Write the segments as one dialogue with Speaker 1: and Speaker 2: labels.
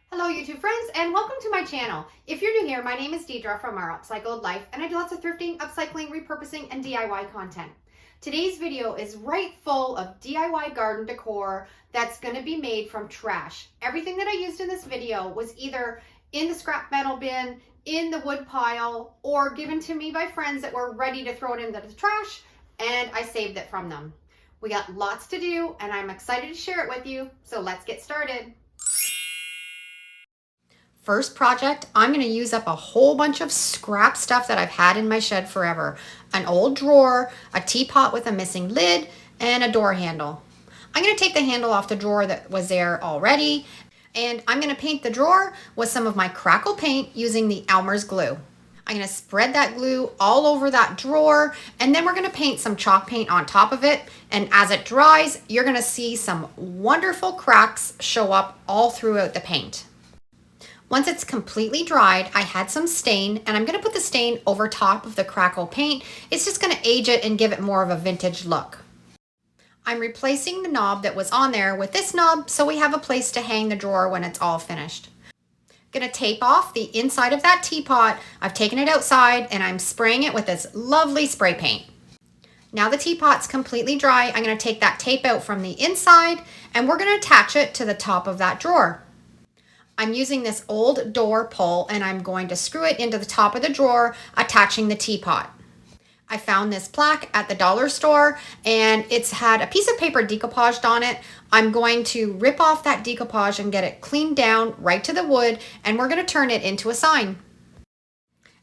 Speaker 1: Hello YouTube friends and welcome to my channel. If you're new here, my name is Deidre from our Upcycled life and I do lots of thrifting, upcycling, repurposing, and DIY content. Today's video is right full of DIY garden decor that's going to be made from trash. Everything that I used in this video was either in the scrap metal bin, in the wood pile, or given to me by friends that were ready to throw it into the trash, and I saved it from them. We got lots to do and I'm excited to share it with you, so let's get started. First project, I'm going to use up a whole bunch of scrap stuff that I've had in my shed forever. An old drawer, a teapot with a missing lid, and a door handle. I'm going to take the handle off the drawer that was there already, and I'm going to paint the drawer with some of my crackle paint using the Elmer's glue. I'm going to spread that glue all over that drawer, and then we're going to paint some chalk paint on top of it, and as it dries, you're going to see some wonderful cracks show up all throughout the paint. Once it's completely dried, I had some stain, and I'm going to put the stain over top of the crackle paint. It's just going to age it and give it more of a vintage look. I'm replacing the knob that was on there with this knob so we have a place to hang the drawer when it's all finished. I'm going to tape off the inside of that teapot. I've taken it outside and I'm spraying it with this lovely spray paint. Now the teapot's completely dry, I'm going to take that tape out from the inside and we're going to attach it to the top of that drawer. I'm using this old door pull and I'm going to screw it into the top of the drawer, attaching the teapot. I found this plaque at the dollar store and it's had a piece of paper decoupaged on it. I'm going to rip off that decoupage and get it cleaned down right to the wood, and we're going to turn it into a sign.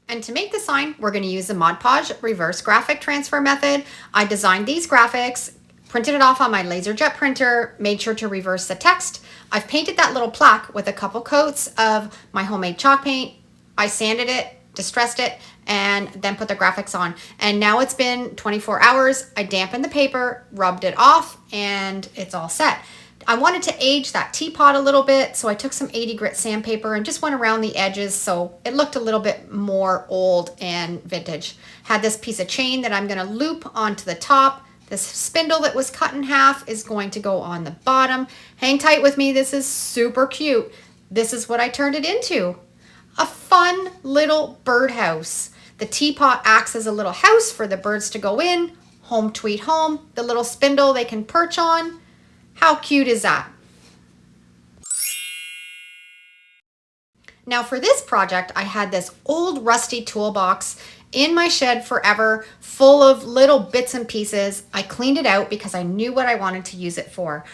Speaker 1: And to make the sign, we're going to use the Mod Podge reverse graphic transfer method. I designed these graphics, printed it off on my LaserJet printer, made sure to reverse the text. I've painted that little plaque with a couple coats of my homemade chalk paint. I sanded it, distressed it, and then put the graphics on. And now it's been 24 hours. I dampened the paper, rubbed it off, and it's all set. I wanted to age that teapot a little bit, so I took some 80 grit sandpaper and just went around the edges so it looked a little bit more old and vintage. Had this piece of chain that I'm going to loop onto the top. This spindle that was cut in half is going to go on the bottom. Hang tight with me. This is super cute. This is what I turned it into. A fun little birdhouse. The teapot acts as a little house for the birds to go in. Home tweet home. The little spindle they can perch on. How cute is that? Now for this project, I had this old rusty toolbox in my shed forever, full of little bits and pieces. I cleaned it out because I knew what I wanted to use it for.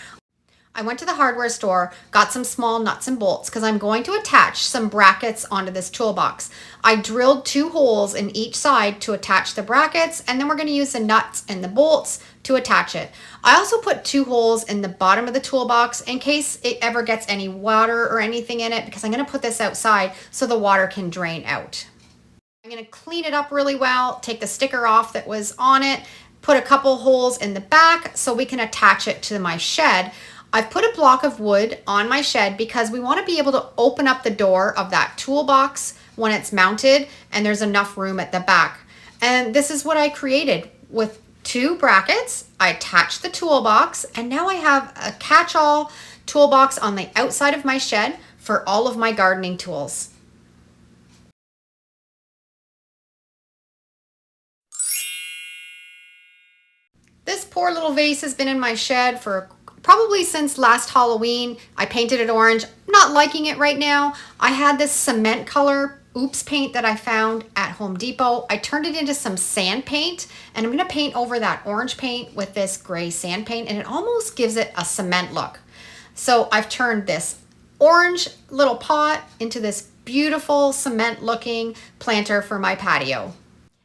Speaker 1: I went to the hardware store, got some small nuts and bolts because I'm going to attach some brackets onto this toolbox. I drilled 2 holes in each side to attach the brackets, and then we're going to use the nuts and the bolts to attach it. I also put 2 holes in the bottom of the toolbox in case it ever gets any water or anything in it, because I'm going to put this outside so the water can drain out. I'm going to clean it up really well, take the sticker off that was on it, put a couple holes in the back so we can attach it to my shed. I've put a block of wood on my shed because we want to be able to open up the door of that toolbox when it's mounted and there's enough room at the back. And this is what I created with 2 brackets. I attached the toolbox and now I have a catch-all toolbox on the outside of my shed for all of my gardening tools. This poor little vase has been in my shed for probably since last Halloween. I painted it orange. I'm not liking it right now. I had this cement color oops paint that I found at Home Depot. I turned it into some sand paint and I'm going to paint over that orange paint with this gray sand paint, and it almost gives it a cement look. So I've turned this orange little pot into this beautiful cement looking planter for my patio.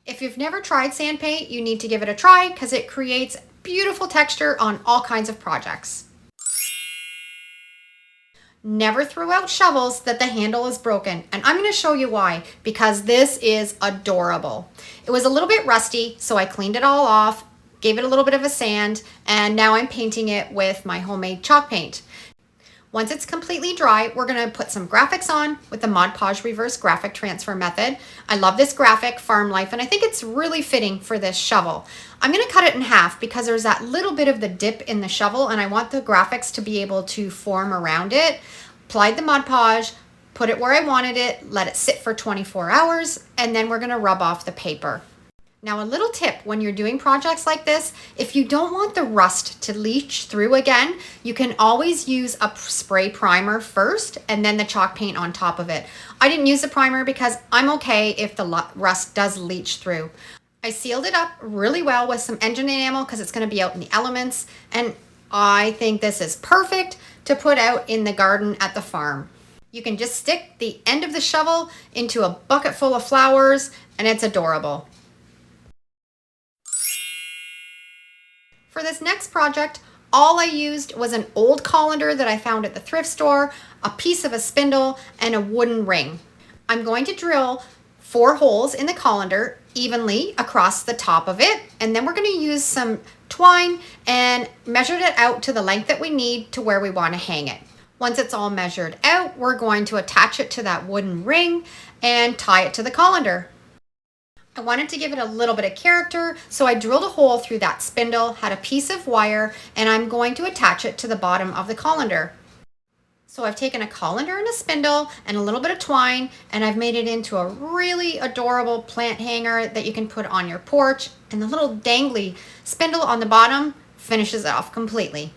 Speaker 1: If you've never tried sand paint, you need to give it a try because it creates beautiful texture on all kinds of projects. Never throw out shovels that the handle is broken, and I'm going to show you why, because this is adorable. It was a little bit rusty, so I cleaned it all off, gave it a little bit of a sand, and now I'm painting it with my homemade chalk paint. Once it's completely dry, we're going to put some graphics on with the Mod Podge reverse graphic transfer method. I love this graphic, Farm Life, and I think it's really fitting for this shovel. I'm going to cut it in half because there's that little bit of the dip in the shovel and I want the graphics to be able to form around it. applied the Mod Podge, put it where I wanted it, let it sit for 24 hours, and then we're gonna rub off the paper. Now, a little tip when you're doing projects like this, if you don't want the rust to leach through again, you can always use a spray primer first and then the chalk paint on top of it. I didn't use the primer because I'm okay if the rust does leach through. I sealed it up really well with some engine enamel because it's going to be out in the elements, and I think this is perfect to put out in the garden at the farm. You can just stick the end of the shovel into a bucket full of flowers and it's adorable. For this next project, all I used was an old colander that I found at the thrift store, a piece of a spindle, and a wooden ring. I'm going to drill 4 holes in the colander evenly across the top of it, and then we're going to use some twine and measure it out to the length that we need to where we want to hang it. Once it's all measured out, we're going to attach it to that wooden ring and tie it to the colander. I wanted to give it a little bit of character, so I drilled a hole through that spindle, had a piece of wire, and I'm going to attach it to the bottom of the colander. So I've taken a colander and a spindle and a little bit of twine, and I've made it into a really adorable plant hanger that you can put on your porch, and the little dangly spindle on the bottom finishes it off completely.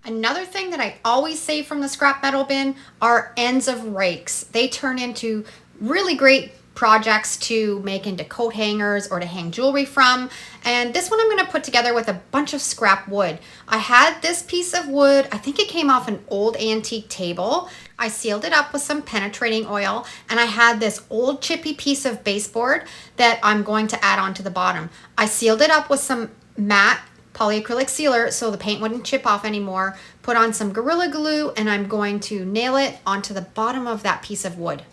Speaker 1: Another thing that I always save from the scrap metal bin are ends of rakes. They turn into really great projects to make into coat hangers or to hang jewelry from. And this one I'm going to put together with a bunch of scrap wood. I had this piece of wood, I think it came off an old antique table. I sealed it up with some penetrating oil, and I had this old chippy piece of baseboard that I'm going to add onto the bottom. I sealed it up with some matte polyacrylic sealer so the paint wouldn't chip off anymore, put on some Gorilla Glue, and I'm going to nail it onto the bottom of that piece of wood.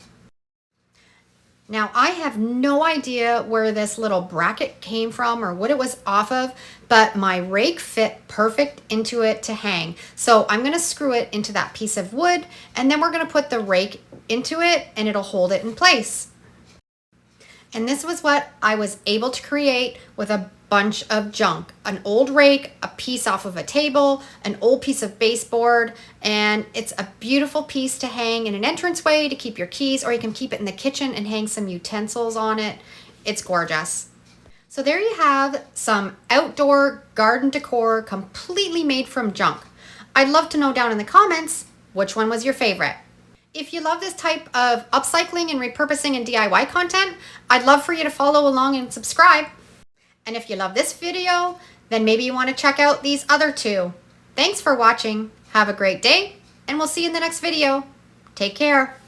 Speaker 1: Now, I have no idea where this little bracket came from or what it was off of, but my rake fit perfect into it to hang. So I'm going to screw it into that piece of wood, and then we're going to put the rake into it and it'll hold it in place. And this was what I was able to create with a bunch of junk. An old rake, a piece off of a table, an old piece of baseboard, and it's a beautiful piece to hang in an entranceway to keep your keys, or you can keep it in the kitchen and hang some utensils on it. It's gorgeous. So there you have some outdoor garden decor completely made from junk. I'd love to know down in the comments which one was your favorite. If you love this type of upcycling and repurposing and DIY content, I'd love for you to follow along and subscribe. And if you love this video, then maybe you want to check out these other 2. Thanks for watching. Have a great day, and we'll see you in the next video. Take care.